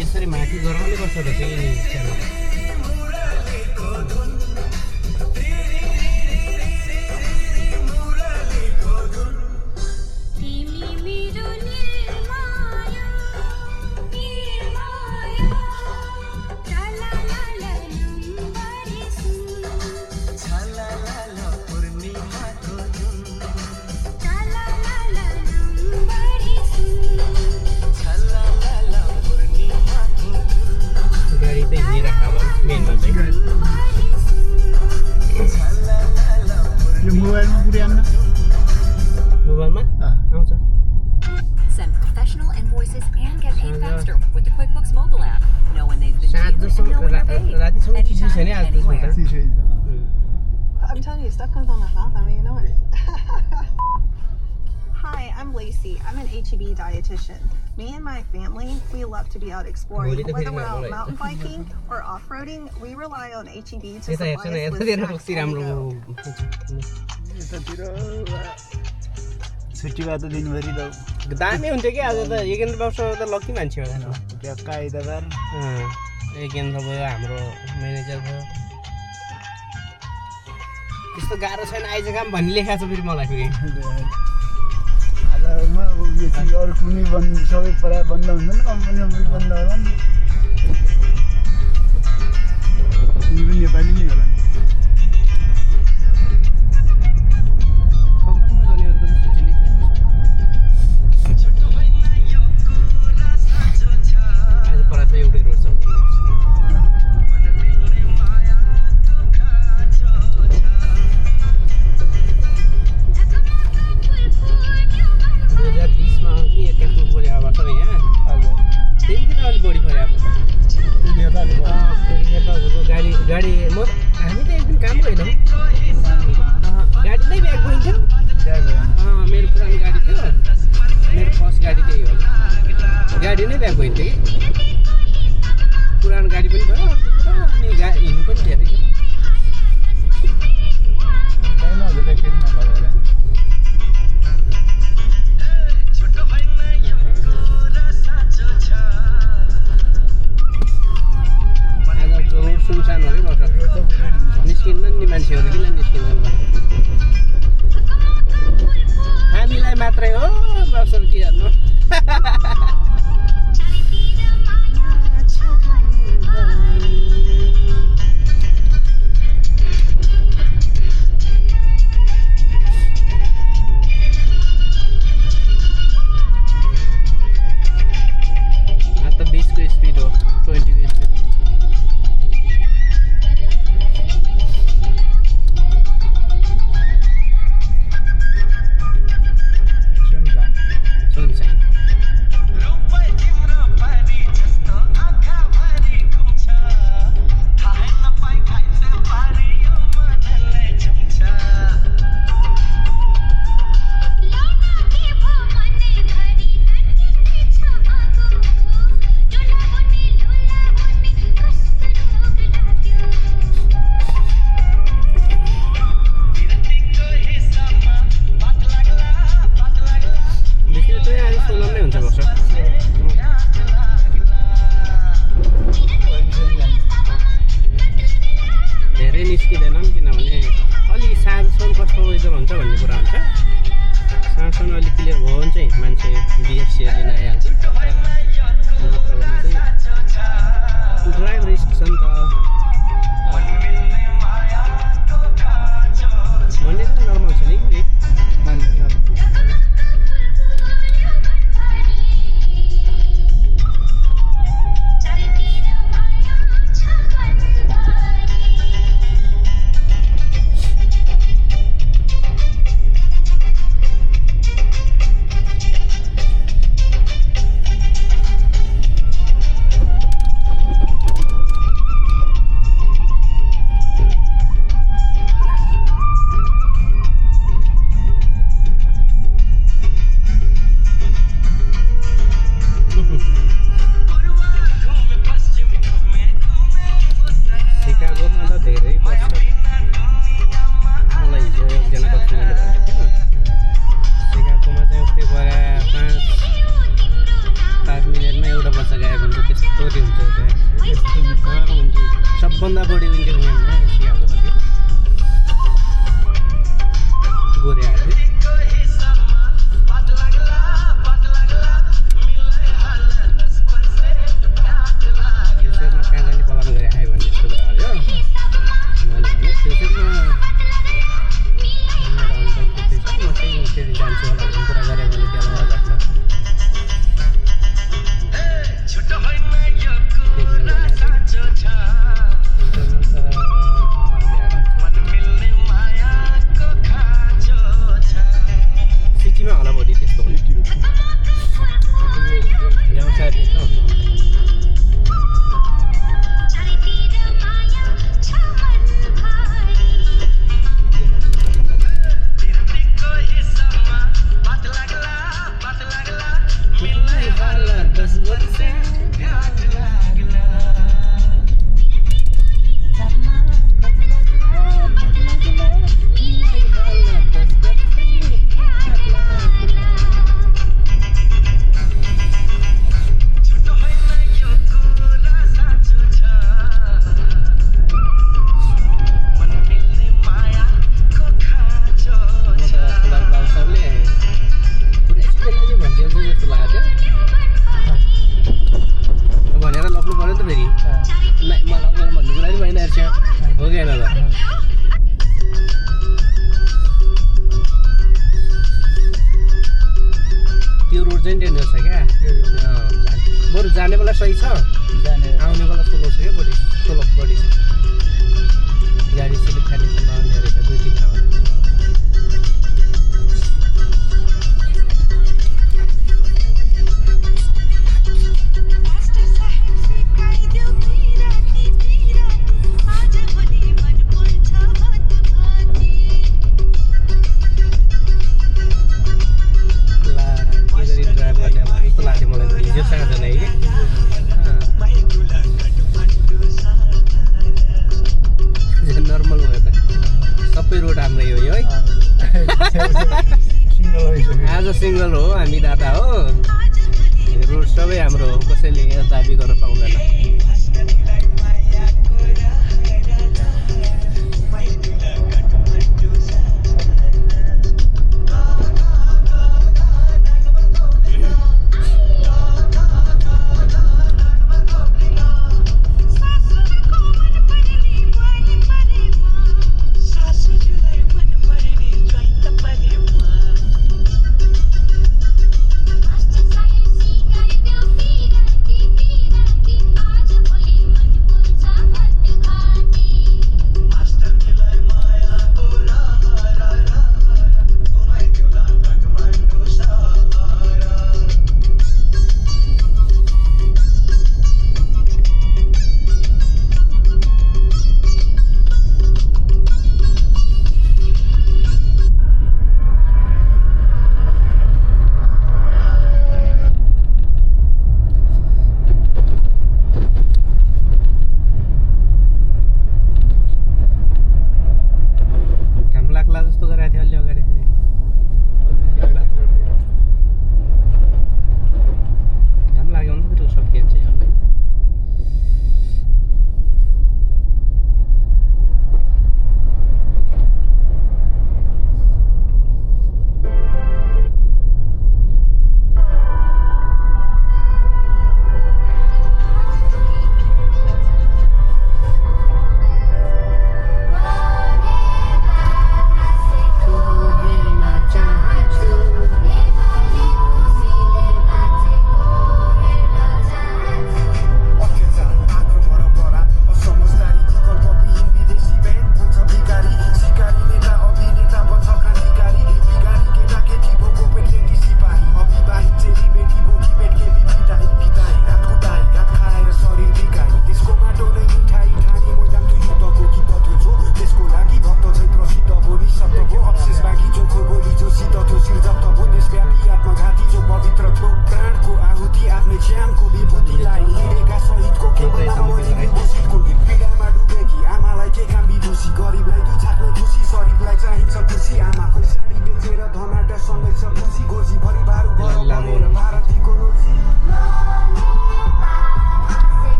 यसरी माथि गराउने पर्छ त फेरि Send professional invoices and get paid faster with the QuickBooks mobile app. Know when they've been due and know when they're paid. Anytime, anywhere. I'm telling you, stuff comes on my mouth. I don't even know it. Hi, I'm Lacey. I'm an HEB dietitian. Me and my family, we love to be out exploring. Whether we're out mountain biking or off-roading, we rely on HEB to supply us with snacks on the go. छुट्टी भए त दिनभरि त दामी हुन्छ कि आज त एकेन्द्र बाबु त लकी मान्छे हो ट्याक्क आइतबार एकेन्द्र भयो हाम्रो म्यानेजर भयो त्यस्तो गाह्रो छैन आइज काम भन्ने लेखाएको छ फेरि मलाई फेरि आजमा अरू कुनै बन्द सबै प्रायः बन्द हुन्छ नि कम्पनी बन्द होला नि तिमी पनि नेपाली नै होला गाडी म हामी त एकदिन काम गएनौँ गाडी नै ब्याग गइन्थ्यो मेरो पुरानो गाडी थियो मेरो फर्स्ट गाडी त्यही हो गाडी नै ब्याग गइन्थ्यो कि पुरानो गाडी पनि भयो अनि हिँड्नु पनि धेरै थियो सुनसान हो कि बस निस्किन्न नि मान्छेहरू किन निस्किन्छन् हामीलाई मात्रै हो बसर के गर्नु भाषा गाएको हुन्छ त्यस्तोरी हुन्छ हुन्छ सबभन्दा बढी इन्डियन गेममा सिकाएको छ त्यो गोरेहरू फ्युचरमा कहाँ जाने प्लान गरे आयो भने जस्तो कुरा हो मैले भने फ्युचरमा मेरो अङ्कल सोध्दैछ म चाहिँ फेरि जान्छु होला भन्ने कुरा गरेँ मैले त्यसलाई मजाकमा सिटीमा होला भोलि त्यस्तो ल्याउँछ त्यस्तो भनेर लग्नु पर्यो नि त फेरि मलाई भन्नु कुरा नि भएन रहेछ हो कि होइन त त्यो रोड चाहिँ डेन्जर छ क्या बरु जाने बेला सही छ आउने बेला सोलो छ क्या बढी सोलो बढी छ गाडी सिलिप खाने सम्भावना रहेछ 2-3 ठाउँमा नर्मल भयो त सबै रोड हाम्रो यो है आज सिङ्गल हो हामी दादा हो रोड सबै हाम्रो हो कसैले यहाँ दाबी गर्न पाउँदैन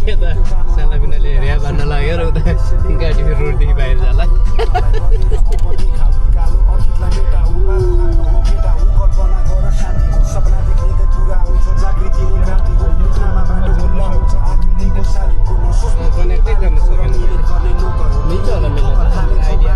यता सालाबिनाले ऱ्या बान्न लाग्यो र उता गाडी फेरि रोडदेखि बाहिर जाला कनेक्टै गर्न सकेन मिल्छ होला मिल्छ आइडिया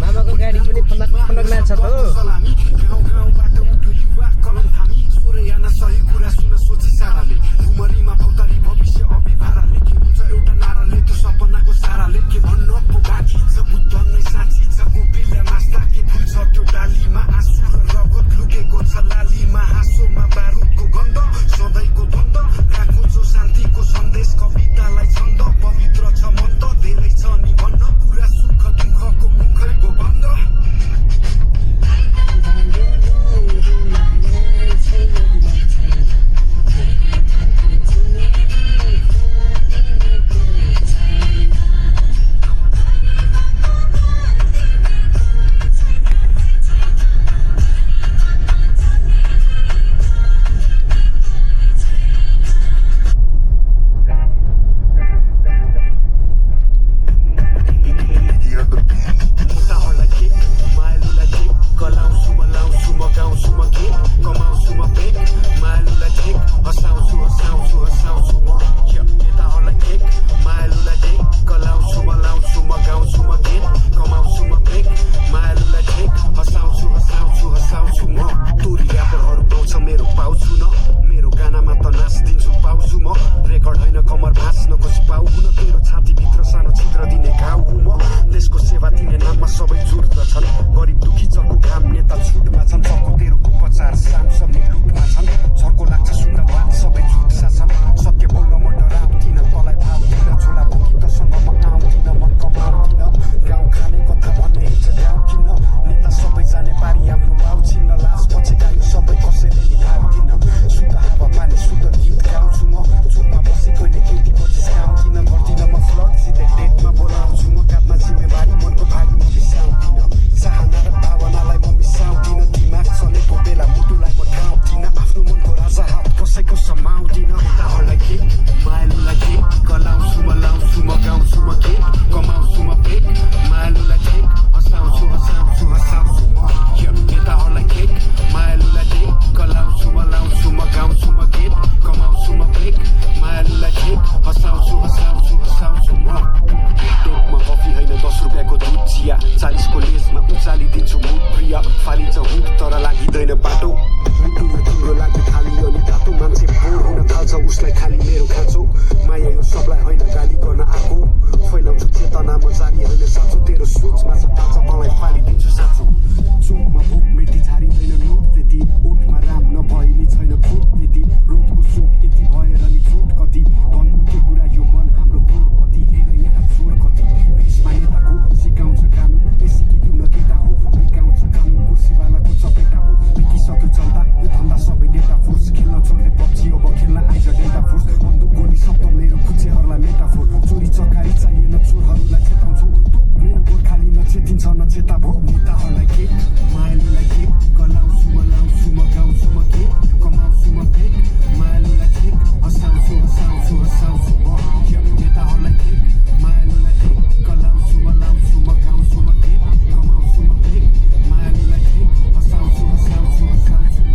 मामाको गाडी पनि फनक फनक लाग्छ त हो उसलाई खाली मेरो खाँचो माया यो सबलाई होइन गाली गर्न आएको फैलाउँछु चेतना म जारी होइन साँचो तेरो स्विचमा छ ताचा तँलाई फालिदिन्छु साँचो चुकमा भोक मेटी झारिँदैन नोट त्यति ओठमा राम नभएली छैन खोट त्यति रोडको सोक यति भएर नि चोट कति धनको कुरा यो मन हाम्रो करोडपति हेर यहाँ चोर कति भेषमा नेताको सिकाउँछ कानुन ए सिकिदिउ न केटा हो बिकाउँछ कानुन कुर्सीवालाको चपेटा हो बिकिसक्यो चल्दा यो धन्दा सबै डेटा फोर्स खेल्न छोड्ने पब्जी अब खेल्न आइज डेटा फोर्स बन्दुक गोली शब्द मेरो खुच्चेहरूलाई मेटाफोर चोरी चकारी चाहिएन चोरहरूलाई चेताउँछौ मेरो गोर्खाली नचेतिन्छ नचेता भो नेताहरूलाई के मायालुलाई के गलाउँछु म लाउँछु म गाउँछु म के कमाउँछु म फेक मायालुलाई ठिक हँसाउँछु हँसाउँछु हँसाउँछु नेताहरूलाई के मायालुलाई के गलाउँछु म लाउँछु म गाउँछु म के कमाउँछु म फेक मायालुलाई ठिक हँसाउँछु हँसाउँछु हँसाउँछु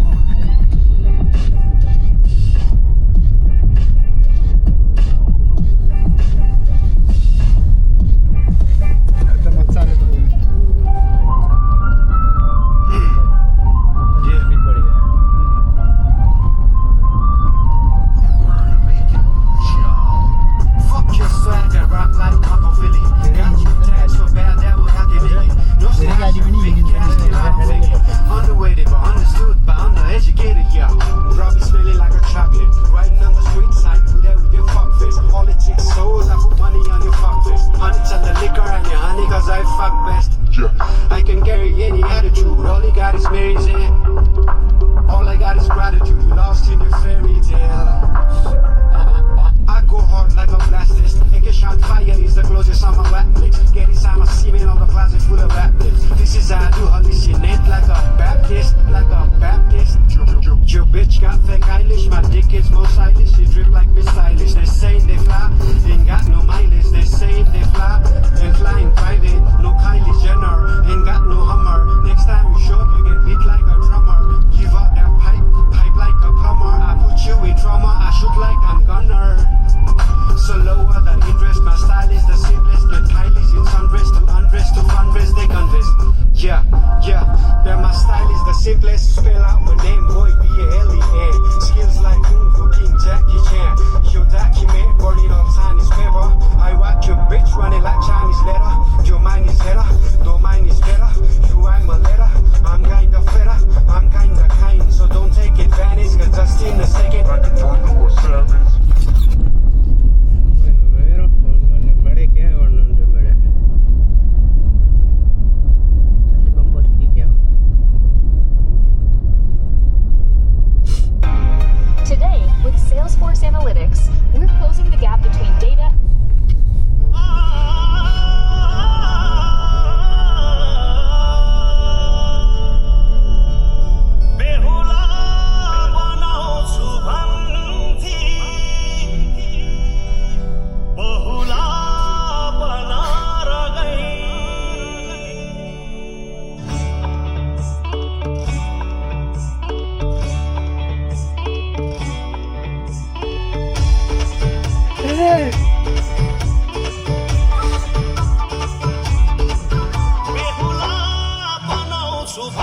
underrated but understood but undereducated, yeah. Robbie smelling like a chocolate, riding on the street side, there with your fuck face. Politics sold, I put money on your fuck face. Honey tell the liquor and your honey cause I fuck best. I can carry any attitude, all you got is Mary's in. All I got is gratitude, you lost in your fairy tale. I go hard like a blast test. Take a shot, fire is the closest on my rap mix. Get inside my semen, all the closet full of rap lips. This is how I do hallucinate like a Baptist, like a Baptist. Your bitch got fake eyelash, my dick is more stylish. She drip like Miss Stylish. They're saying they fly, ain't got no mileage. They're saying they fly, and flying private. No Kylie Jenner, ain't got no Hummer. Next time you show up, you get beat like a drummer. Give up that pipe like a plumber. I put you in trauma, I shoot like I'm gunner. So lower the interest, my style is the simplest. Get Kylie's in sundress to undress to fundraise, they convince. Yeah, then my style is the simplest. Spell out my name, boy, B-A-L-E-N. Skills like Kung Fu King Jackie Chan. Your document, burn it on Chinese paper. I watch your bitch running like Chinese letter. Your mind is better, though mine is better. You I'm a letter, I'm kinda better, I'm kinda kind. So don't take advantage, cause just in a second I can turn you a savage. Today, with Salesforce Analytics, we're closing the gap between data Super